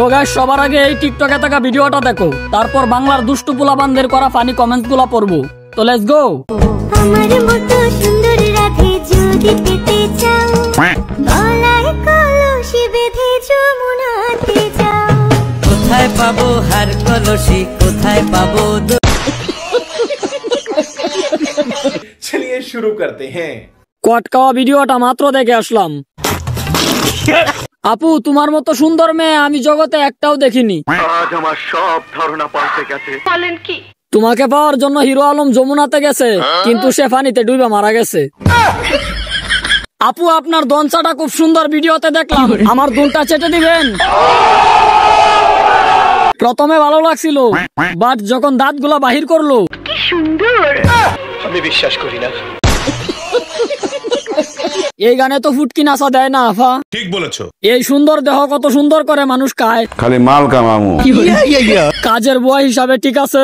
তো গাইস সবার আগে এই টিকটকে থাকা ভিডিওটা দেখো, তারপর বাংলার দুষ্টু পোলাপানদের করা ফানি কমেন্টস গুলা পড়বো। তো লেটস গো। আমার মতো সুন্দর রাধে যদি পেতে চাও, গলায় কলসি বেঁধে যমুনাতে যাও। কোথায় পাবো হার কলসি, কোথায় পাবো? चलिए शुरू करते हैं। কটকাওয়া ভিডিওটা মাত্র দেখে আসলাম। আপু তোমার মতো সুন্দর মেয়ে আমি জগতে একটাও দেখিনি। আজ আমার সব ধারণা পাল্টে গেছে। বলেন কি? তোমাকে পাওয়ার জন্য হিরো আলম যমুনাতে গেছে, কিন্তু সে পানিতে ডুবে মারা গেছে। আপু আপনার দনসাটা খুব সুন্দর ভিডিওতে দেখলাম, আমার দুলটা চেটে দিবেন। প্রথমে ভালো লাগছিল, বাট যখন দাঁতগুলা বাহির করলো, কি সুন্দর। আমি বিশ্বাস করি না। এই গানে তো ফুটকি নাচা দেয় না আফা। ঠিক বলেছো। এই সুন্দর দেহ কত সুন্দর করে মানুষ খায়, খালি মাল কামামু। কাজের বুয়া হিসাবে ঠিক আছে।